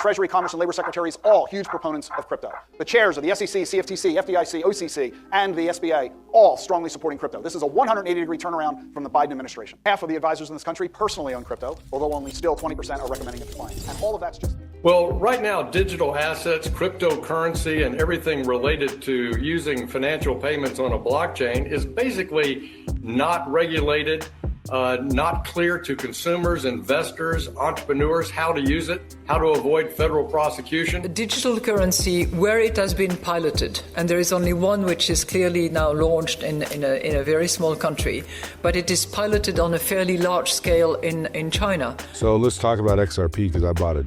Treasury, Commerce, and Labor Secretaries, all huge proponents of crypto. The chairs of the SEC, CFTC, FDIC, OCC, and the SBA, all strongly supporting crypto. This is a 180-degree turnaround from the Biden administration. Half of the advisors in this country personally own crypto, although only still 20% are recommending it to clients. And all of that's just... Well, right now, digital assets, cryptocurrency, and everything related to using financial payments on a blockchain is basically not regulated, not clear to consumers, investors, entrepreneurs how to use it, how to avoid federal prosecution. The digital currency, where it has been piloted, and there is only one which is clearly now launched in a very small country, but it is piloted on a fairly large scale in China. So let's talk about XRP, because I bought a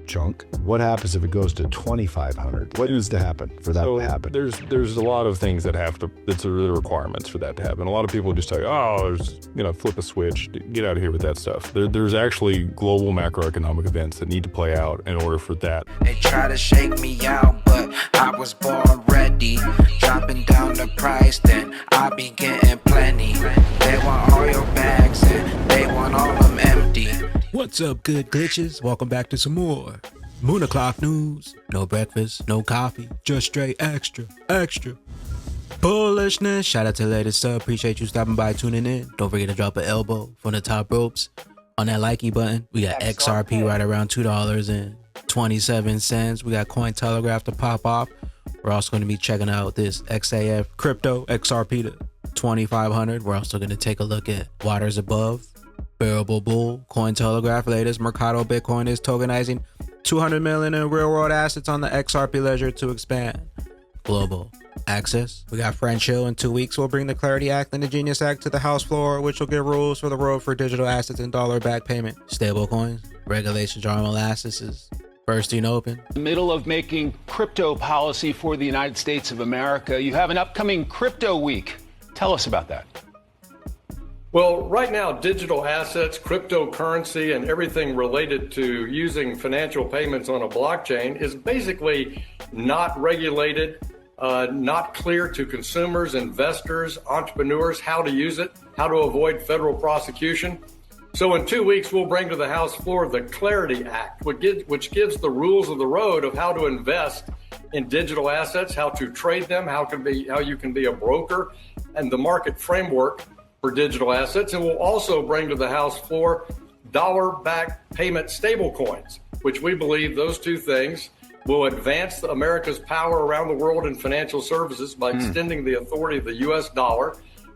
chunk. What happens if it goes to 2,500? What needs to happen for that to happen? There's a lot of things that have to, that's the requirements for that to happen. A lot of people just say, oh, there's, flip a switch, get out of here with that stuff. There's actually global macroeconomic events that need to play out in order for that. They try to shake me out, but I was born ready. Dropping down the price, then I be getting plenty. They want all your bags and they want all them empty. What's up, good glitches? Welcome back to some more Moon O'Clock News. No breakfast, no coffee, just straight extra bullishness. Shout out to the latest sub. Appreciate you stopping by, tuning in. Don't forget to drop an elbow from the top ropes on that likey button. We got XRP right around $2.27. We got Cointelegraph to pop off. We're also going to be checking out this XAF crypto XRP to 2,500. We're also going to take a look at Waters Above, Bearable Bull, Cointelegraph. Latest Mercado Bitcoin is tokenizing 200 million in real world assets on the XRP ledger to expand global access. We got French Hill in 2 weeks. We'll bring the Clarity Act and the Genius Act to the House floor, which will give rules for the world for digital assets and dollar-backed payment. Stablecoins, regulations are molasses. Bursting open. In the middle of making crypto policy for the United States of America, you have an upcoming crypto week. Tell us about that. Well, right now, digital assets, cryptocurrency, and everything related to using financial payments on a blockchain is basically not regulated, not clear to consumers, investors, entrepreneurs how to use it, how to avoid federal prosecution. So in 2 weeks, we'll bring to the House floor the Clarity Act, which gives the rules of the road of how to invest in digital assets, how to trade them, how you can be a broker, and the market framework for digital assets. And we'll also bring to the House floor dollar-backed payment stablecoins, which we believe those two things will advance America's power around the world in financial services by extending the authority of the U.S. dollar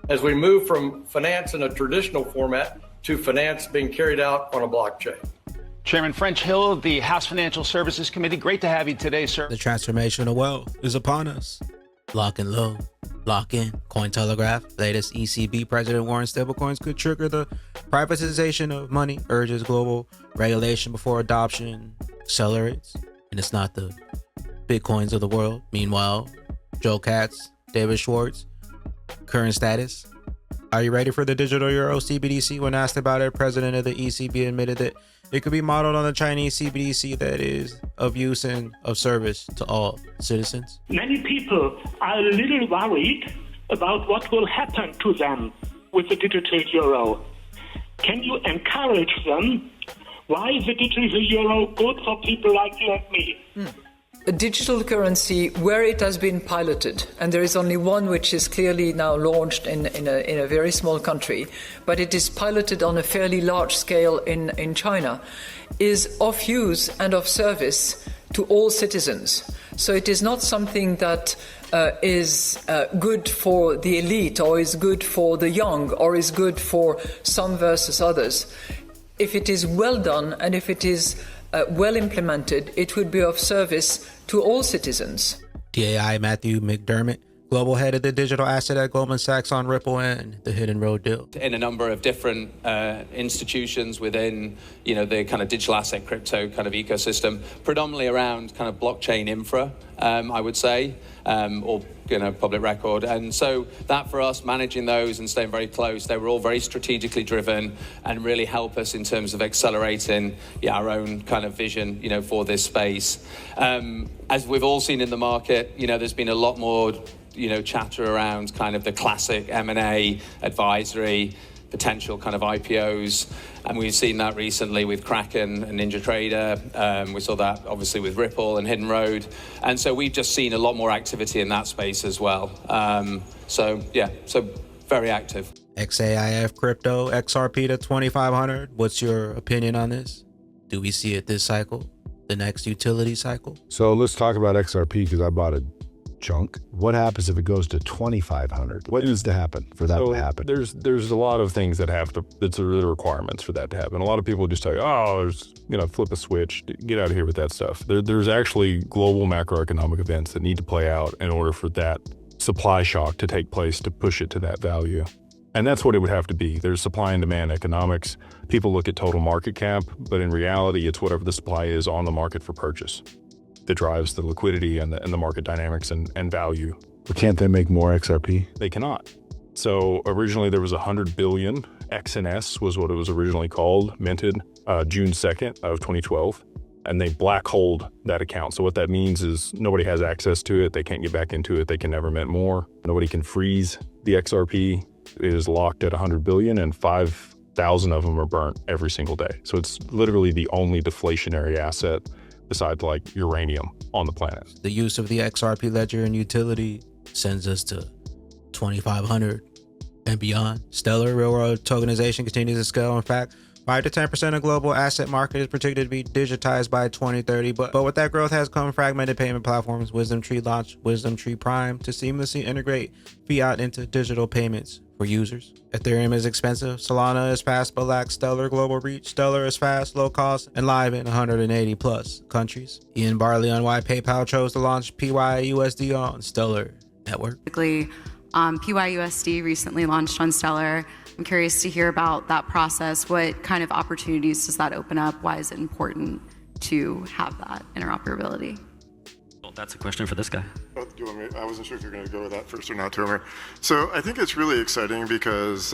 as we move from finance in a traditional format to finance being carried out on a blockchain. Chairman French Hill of the House Financial Services Committee, great to have you today, sir. The transformation of wealth is upon us. Lock and low, lock in. Cointelegraph, latest ECB President Warren stablecoins could trigger the privatization of money, urges global regulation before adoption accelerates. And it's not the Bitcoins of the world. Meanwhile, Joe Katz, David Schwartz, current status. Are you ready for the digital euro CBDC? When asked about it, president of the ECB admitted that it could be modeled on the Chinese CBDC that is of use and of service to all citizens. Many people are a little worried about what will happen to them with the digital euro. Can you encourage them? Why is the digital euro good for people like you and me? A digital currency, where it has been piloted, and there is only one which is clearly now launched in a very small country, but it is piloted on a fairly large scale in China, is of use and of service to all citizens. So it is not something that is good for the elite, or is good for the young, or is good for some versus others. If it is well done and if it is well implemented, it would be of service to all citizens. DAI Matthew McDermott, global head of the digital asset at Goldman Sachs, on Ripple and the Hidden Road deal. In a number of different institutions within, the kind of digital asset crypto kind of ecosystem, predominantly around kind of blockchain infra, I would say, or public record. And so that for us, managing those and staying very close, they were all very strategically driven and really help us in terms of accelerating our own kind of vision, for this space. As we've all seen in the market, there's been a lot more chatter around kind of the classic M&A advisory potential kind of IPOs. And we've seen that recently with Kraken and NinjaTrader. We saw that obviously with Ripple and Hidden Road. And so we've just seen a lot more activity in that space as well. So very active. XAIF crypto, XRP to 2,500. What's your opinion on this? Do we see it this cycle? The next utility cycle? So let's talk about XRP because I bought a chunk. What happens if it goes to 2,500? What needs to happen for that to happen? There's a lot of things that have to, that's the requirements for that to happen. A lot of people just tell you, oh, there's, flip a switch, get out of here with that stuff. There's actually global macroeconomic events that need to play out in order for that supply shock to take place to push it to that value. And that's what it would have to be. There's supply and demand economics. People look at total market cap, but in reality, it's whatever the supply is on the market for purchase that drives the liquidity and the market dynamics and value. But can't they make more XRP? They cannot. So originally there was 100 billion, XNS was what it was originally called, minted June 2nd of 2012. And they black holed that account. So what that means is nobody has access to it. They can't get back into it. They can never mint more. Nobody can freeze the XRP. It is locked at 100 billion and 5,000 of them are burnt every single day. So it's literally the only deflationary asset besides like uranium on the planet. The use of the XRP ledger and utility sends us to 2,500 and beyond. Stellar real-world tokenization continues to scale. In fact, 5 to 10% of global asset market is predicted to be digitized by 2030. But with that growth has come fragmented payment platforms. WisdomTree launched WisdomTree Prime to seamlessly integrate fiat into digital payments for users. Ethereum is expensive. Solana is fast but lacks stellar global reach. Stellar is fast, low cost, and live in 180 plus countries. Ian Barley on why PayPal chose to launch PYUSD on Stellar Network. PYUSD recently launched on Stellar. I'm curious to hear about that process. What kind of opportunities does that open up? Why is it important to have that interoperability? Well, that's a question for this guy. Oh, do you want me? I wasn't sure if you're going to go with that first or not, Tomer. So I think it's really exciting because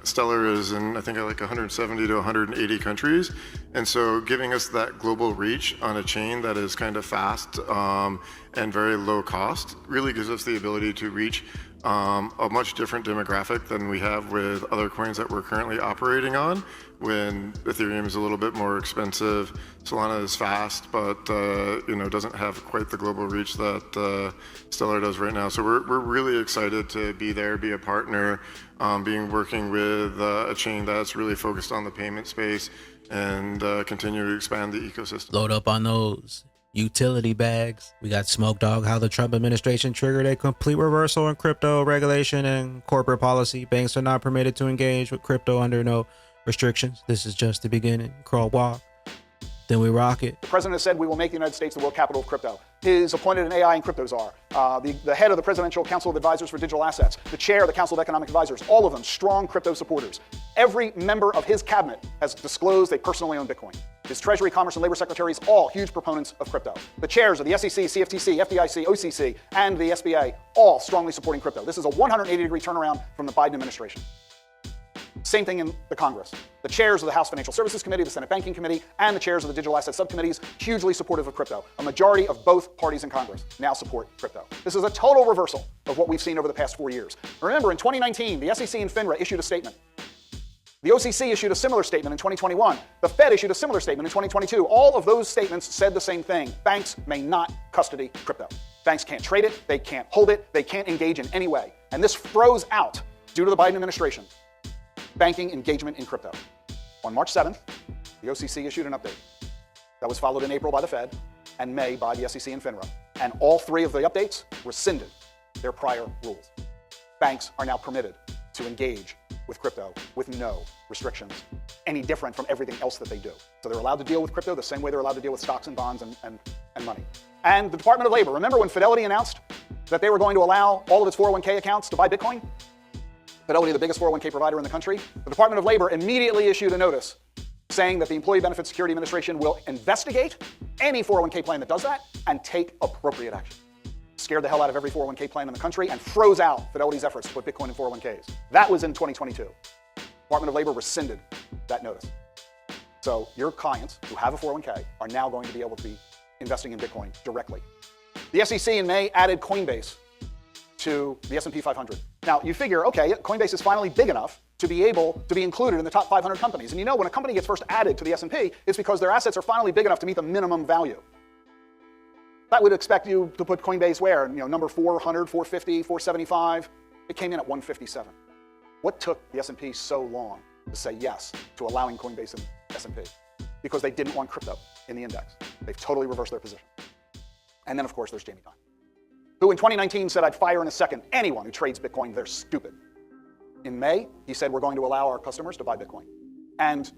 Stellar is in, I think, like 170 to 180 countries. And so giving us that global reach on a chain that is kind of fast and very low cost really gives us the ability to reach a much different demographic than we have with other coins that we're currently operating on. When Ethereum is a little bit more expensive, Solana is fast, but doesn't have quite the global reach that Stellar does right now. So we're really excited to be there, be a partner, working with a chain that's really focused on the payment space and continue to expand the ecosystem. Load up on those utility bags. We got Smoke Dog, how the Trump administration triggered a complete reversal in crypto regulation and corporate policy. Banks are not permitted to engage with crypto under no restrictions. This is just the beginning. Crawl, walk, then we rock it. The president has said we will make the United States the world capital of crypto. He's appointed an AI and crypto czar. The head of the Presidential Council of Advisors for Digital Assets, the chair of the Council of Economic Advisors, all of them strong crypto supporters. Every member of his cabinet has disclosed they personally own Bitcoin. His Treasury, Commerce, and Labor secretaries, all huge proponents of crypto. The chairs of the SEC, CFTC, FDIC, OCC, and the SBA, all strongly supporting crypto. This is a 180-degree turnaround from the Biden administration. Same thing in the Congress. The chairs of the House Financial Services Committee, the Senate Banking Committee, and the chairs of the Digital Asset Subcommittees, hugely supportive of crypto. A majority of both parties in Congress now support crypto. This is a total reversal of what we've seen over the past 4 years. Remember, in 2019, the SEC and FINRA issued a statement. The OCC issued a similar statement in 2021. The Fed issued a similar statement in 2022. All of those statements said the same thing. Banks may not custody crypto. Banks can't trade it, they can't hold it, they can't engage in any way. And this froze out, due to the Biden administration, banking engagement in crypto. On March 7th, the OCC issued an update. That was followed in April by the Fed and May by the SEC and FINRA. And all three of the updates rescinded their prior rules. Banks are now permitted to engage with crypto with no restrictions, any different from everything else that they do. So they're allowed to deal with crypto the same way they're allowed to deal with stocks and bonds and money. And the Department of Labor, remember when Fidelity announced that they were going to allow all of its 401k accounts to buy Bitcoin? Fidelity, the biggest 401k provider in the country, the Department of Labor immediately issued a notice saying that the Employee Benefit Security Administration will investigate any 401k plan that does that and take appropriate action. Scared the hell out of every 401k plan in the country and froze out Fidelity's efforts to put Bitcoin in 401ks. That was in 2022. Department of Labor rescinded that notice. So your clients who have a 401k are now going to be able to be investing in Bitcoin directly. The SEC in May added Coinbase to the S&P 500. Now you figure, okay, Coinbase is finally big enough to be able to be included in the top 500 companies. And you know, when a company gets first added to the S&P, it's because their assets are finally big enough to meet the minimum value. That would expect you to put Coinbase where? You know, number 400, 450, 475. It came in at 157. What took the S&P so long to say yes to allowing Coinbase in the S&P? Because they didn't want crypto in the index. They've totally reversed their position. And then, of course, there's Jamie Dimon, who in 2019 said, I'd fire in a second anyone who trades Bitcoin. They're stupid. In May, he said, we're going to allow our customers to buy Bitcoin. And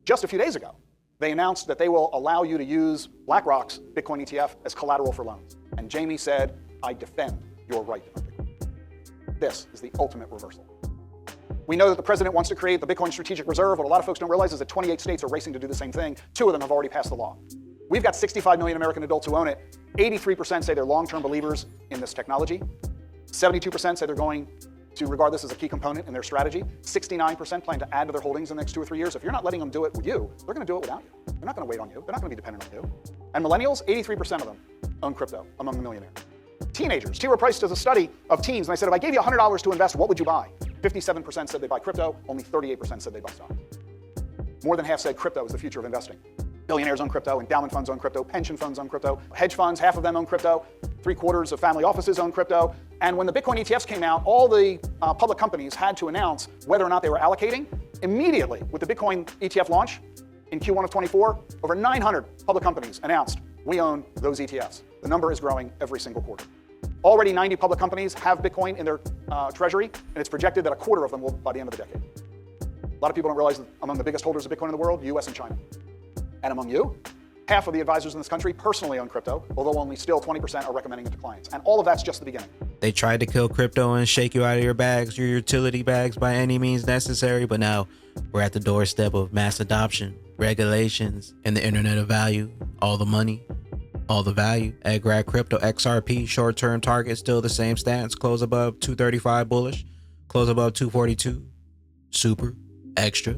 just a few days ago, they announced that they will allow you to use BlackRock's Bitcoin ETF as collateral for loans. And Jamie said, I defend your right to buy Bitcoin. This is the ultimate reversal. We know that the president wants to create the Bitcoin Strategic Reserve. What a lot of folks don't realize is that 28 states are racing to do the same thing. 2 of them have already passed the law. We've got 65 million American adults who own it. 83% say they're long-term believers in this technology. 72% say they're going to regard this as a key component in their strategy. 69% plan to add to their holdings in the next 2 or 3 years. If you're not letting them do it with you, they're going to do it without you. They're not going to wait on you. They're not going to be dependent on you. And millennials, 83% of them own crypto among the millionaires. Teenagers. T. Rowe Price does a study of teens, and I said, if I gave you $100 to invest, what would you buy? 57% said they'd buy crypto. Only 38% said they'd buy stocks. More than half said crypto is the future of investing. Billionaires own crypto, endowment funds own crypto, pension funds own crypto, hedge funds, half of them own crypto, 3/4 of family offices own crypto. And when the Bitcoin ETFs came out, all the public companies had to announce whether or not they were allocating. Immediately, with the Bitcoin ETF launch in Q1 of 24, over 900 public companies announced, we own those ETFs. The number is growing every single quarter. Already 90 public companies have Bitcoin in their treasury, and it's projected that 1/4 of them will by the end of the decade. A lot of people don't realize that among the biggest holders of Bitcoin in the world, US and China. And among you, half of the advisors in this country personally own crypto, although only still 20% are recommending it to clients. And all of that's just the beginning. They tried to kill crypto and shake you out of your bags, your utility bags, by any means necessary, but now we're at the doorstep of mass adoption, regulations, and the internet of value. All the money, all the value. At Grad Crypto, XRP short-term target still the same stance. Close above 235 bullish, close above 242 super, extra,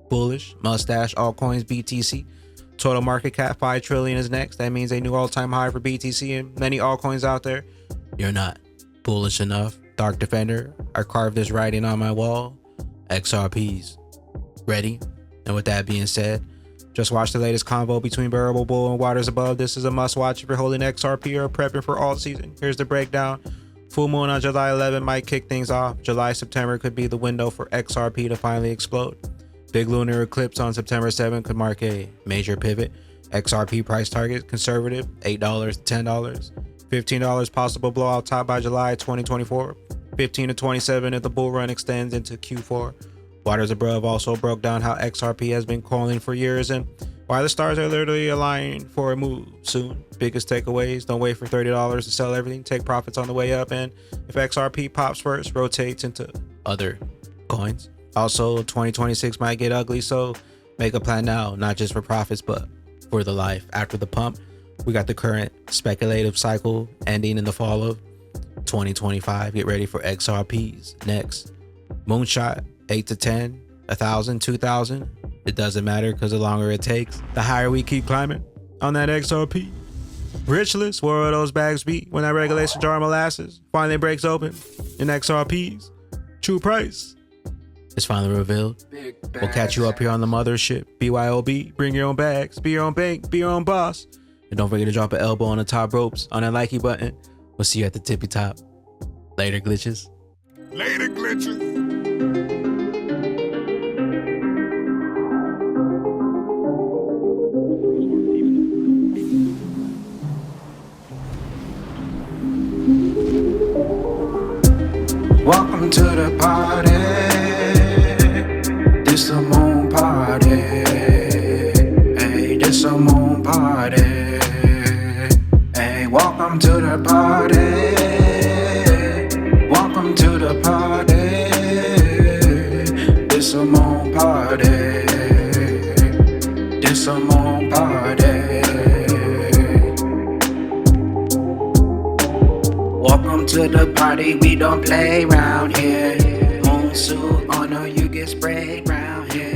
bullish, mustache, altcoins, BTC. Total market cap 5 trillion is next. That means a new all-time high for BTC and many altcoins out there. You're not bullish enough. Dark Defender, I carved this writing on my wall. XRPs. Ready? And with that being said, just watch the latest convo between Bearable Bull and Waters Above. This is a must-watch if you're holding XRP or prepping for alt season. Here's the breakdown. Full moon on July 11 might kick things off. July, September could be the window for XRP to finally explode. Big lunar eclipse on September 7th could mark a major pivot. XRP price target conservative, $8 to $10. $15 possible blowout top by July 2024. 15 to 27 if the bull run extends into Q4. Waters Above also broke down how XRP has been calling for years and why the stars are literally aligning for a move soon. Biggest takeaways: don't wait for $30 to sell everything. Take profits on the way up, and if XRP pops first, rotates into other coins. Also, 2026 might get ugly, so make a plan now, not just for profits, but for the life after the pump. We got the current speculative cycle ending in the fall of 2025. Get ready for XRPs next. Moonshot, 8 to 10, 1,000, 2,000. It doesn't matter because the longer it takes, the higher we keep climbing on that XRP. Richless, where will those bags be when that regulation jar of molasses finally breaks open in XRPs? True price is finally revealed. We'll catch you up here on the mothership. BYOB, bring your own bags, be your own bank, be your own boss. And don't forget to drop an elbow on the top ropes on that likey button. We'll see you at the tippy top. Later, glitches. Later, glitches. Welcome to the party. This a moon party. Hey, this a moon party. Hey, welcome to the party. Welcome to the party. This a moon party. This a moon party. Welcome to the party, we don't play round here. Moon suit on or you get sprayed round here.